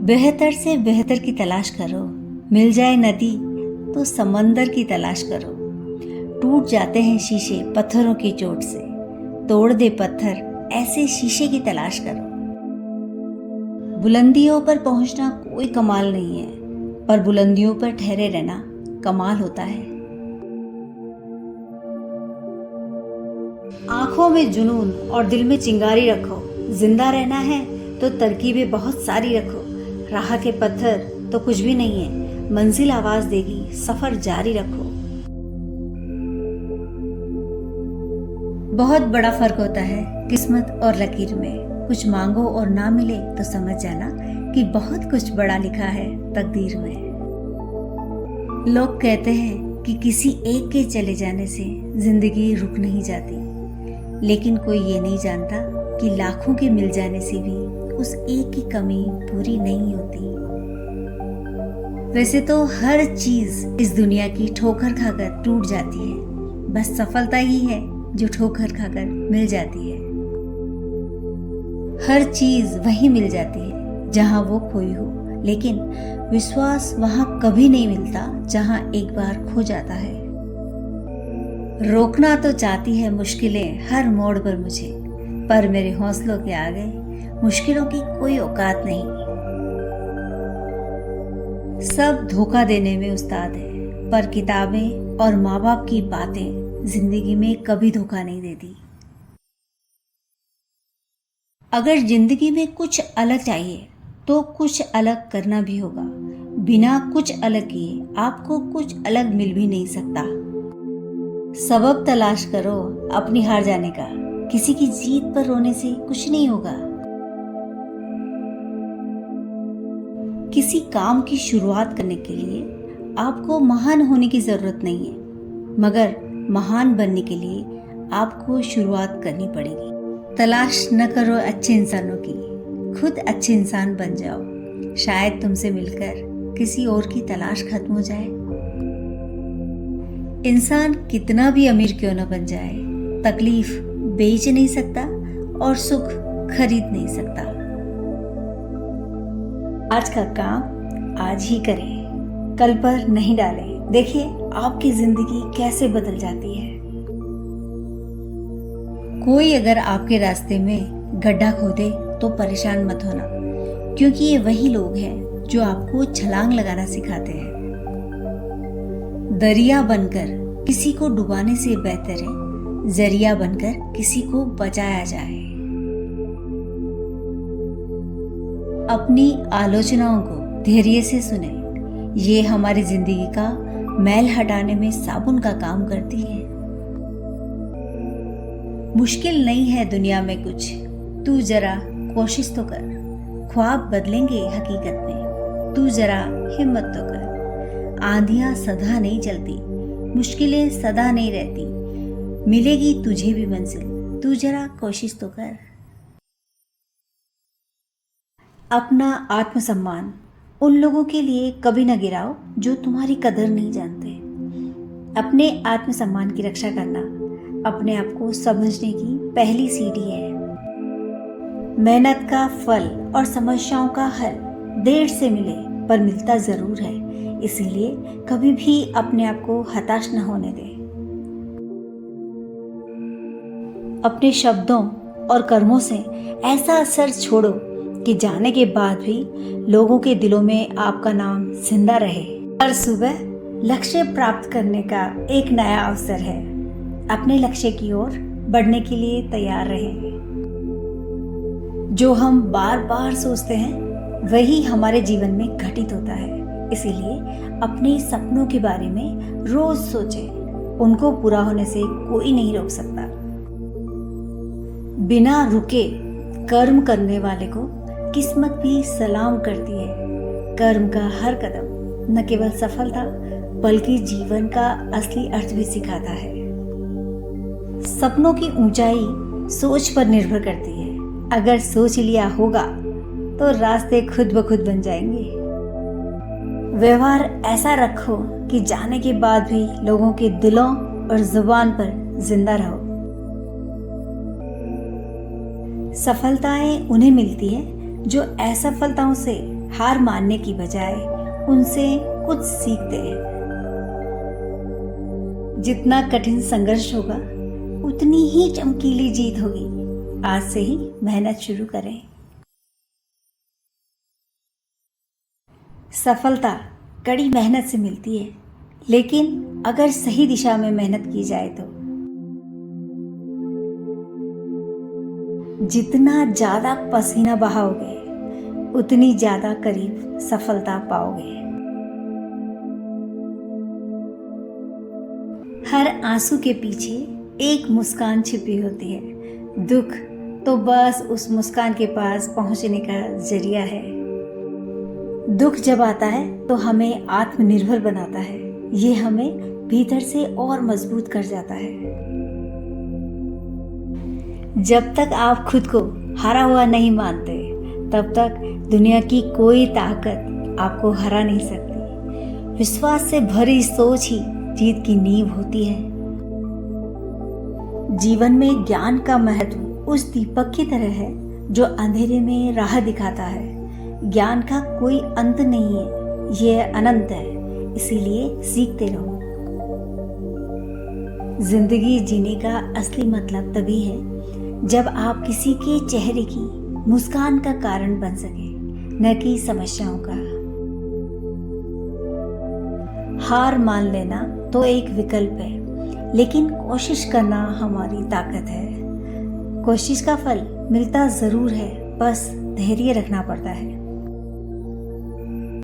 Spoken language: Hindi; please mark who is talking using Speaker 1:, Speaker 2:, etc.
Speaker 1: बेहतर से बेहतर की तलाश करो, मिल जाए नदी तो समंदर की तलाश करो। टूट जाते हैं शीशे पत्थरों की चोट से, तोड़ दे पत्थर ऐसे शीशे की तलाश करो। बुलंदियों पर पहुंचना कोई कमाल नहीं है, पर बुलंदियों पर ठहरे रहना कमाल होता है। आंखों में जुनून और दिल में चिंगारी रखो, जिंदा रहना है तो तरकीबें बहुत सारी रखो। राह के पत्थर तो कुछ भी नहीं है, मंजिल आवाज देगी, सफर जारी रखो। बहुत बड़ा फर्क होता है किस्मत और लकीर में। कुछ मांगो और ना मिले तो समझ जाना कि बहुत कुछ बड़ा लिखा है तकदीर में। लोग कहते हैं कि किसी एक के चले जाने से जिंदगी रुक नहीं जाती, लेकिन कोई ये नहीं जानता कि लाखों के मिल जाने से भी उस एक की कमी पूरी नहीं होती। वैसे तो हर चीज इस दुनिया की ठोकर खाकर टूट जाती है, बस सफलता ही है जो ठोकर खाकर मिल जाती है। हर चीज वहीं मिल जाती है जहां वो खोई हो, लेकिन विश्वास वहां कभी नहीं मिलता जहां एक बार खो जाता है। रोकना तो चाहती है मुश्किलें हर मोड़ पर मुझे, पर मेरे हौसलों के आगे मुश्किलों की कोई औकात नहीं। सब धोखा देने में उस्ताद है, पर किताबें और माँ बाप की बातें जिंदगी में कभी धोखा नहीं देती। अगर जिंदगी में कुछ अलग चाहिए तो कुछ अलग करना भी होगा। बिना कुछ अलग किए आपको कुछ अलग मिल भी नहीं सकता। सबब तलाश करो अपनी हार जाने का, किसी की जीत पर रोने से कुछ नहीं होगा। किसी काम की शुरुआत करने के लिए आपको महान होने की जरूरत नहीं है, मगर महान बनने के लिए आपको शुरुआत करनी पड़ेगी। तलाश न करो अच्छे इंसानों की, खुद अच्छे इंसान बन जाओ। शायद तुमसे मिलकर किसी और की तलाश खत्म हो जाए। इंसान कितना भी अमीर क्यों न बन जाए, तकलीफ बेच नहीं सकता और सुख खरीद नहीं सकता। आज का काम आज ही करें, कल पर नहीं डालें। देखिए आपकी जिंदगी कैसे बदल जाती है। कोई अगर आपके रास्ते में गड्ढा खोदे तो परेशान मत होना, क्योंकि ये वही लोग हैं जो आपको छलांग लगाना सिखाते हैं। दरिया बनकर किसी को डुबाने से बेहतर है जरिया बनकर किसी को बचाया जाए। अपनी आलोचनाओं को धैर्य से सुने, ये हमारी जिंदगी का मैल हटाने में साबुन का काम करती है। मुश्किल नहीं है दुनिया में कुछ, तू जरा कोशिश तो कर। ख्वाब बदलेंगे हकीकत में, तू जरा हिम्मत तो कर। आंधियां सदा नहीं चलती, मुश्किलें सदा नहीं रहती, मिलेगी तुझे भी मंजिल, तू जरा कोशिश तो कर। अपना आत्मसम्मान उन लोगों के लिए कभी न गिराओ जो तुम्हारी कदर नहीं जानते। अपने आत्मसम्मान की रक्षा करना अपने आप को समझने की पहली सीढ़ी है। मेहनत का फल और समस्याओं का हल देर से मिले पर मिलता जरूर है, इसीलिए कभी भी अपने आप को हताश न होने दें। अपने शब्दों और कर्मों से ऐसा असर छोड़ो कि जाने के बाद भी लोगों के दिलों में आपका नाम जिंदा रहे। हर सुबह लक्ष्य प्राप्त करने का एक नया अवसर है। अपने लक्ष्य की ओर बढ़ने के लिए तैयार रहें। जो हम बार बार सोचते हैं वही हमारे जीवन में घटित होता है, इसीलिए अपने सपनों के बारे में रोज सोचें। उनको पूरा होने से कोई नहीं रोक सकता। बिना रुके कर्म करने वाले को किस्मत भी सलाम करती है। कर्म का हर कदम न केवल सफलता बल्कि जीवन का असली अर्थ भी सिखाता है। सपनों की ऊंचाई सोच पर निर्भर करती है। अगर सोच लिया होगा तो रास्ते खुद ब खुद बन जाएंगे। व्यवहार ऐसा रखो कि जाने के बाद भी लोगों के दिलों और जुबान पर जिंदा रहो। सफलताएं उन्हें मिलती है जो असफलताओं से हार मानने की बजाय उनसे कुछ सीखते हैं। जितना कठिन संघर्ष होगा उतनी ही चमकीली जीत होगी। आज से ही मेहनत शुरू करें। सफलता कड़ी मेहनत से मिलती है, लेकिन अगर सही दिशा में मेहनत की जाए तो। जितना ज्यादा पसीना बहाओगे उतनी ज्यादा करीब सफलता पाओगे। हर आंसू के पीछे एक मुस्कान छिपी होती है। दुख तो बस उस मुस्कान के पास पहुंचने का जरिया है। दुख जब आता है तो हमें आत्मनिर्भर बनाता है। ये हमें भीतर से और मजबूत कर जाता है। जब तक आप खुद को हारा हुआ नहीं मानते, तब तक दुनिया की कोई ताकत आपको हरा नहीं सकती। विश्वास से भरी सोच ही जीत की नींव होती है। जीवन में ज्ञान का महत्व उस दीपक की तरह है जो अंधेरे में राह दिखाता है। ज्ञान का कोई अंत नहीं है, यह अनंत है, इसीलिए सीखते रहो। जिंदगी जीने का असली मतलब तभी है जब आप किसी के चेहरे की मुस्कान का कारण बन सके, न कि समस्याओं का। हार मान लेना तो एक विकल्प है, लेकिन कोशिश करना हमारी ताकत है। कोशिश का फल मिलता जरूर है, बस धैर्य रखना पड़ता है।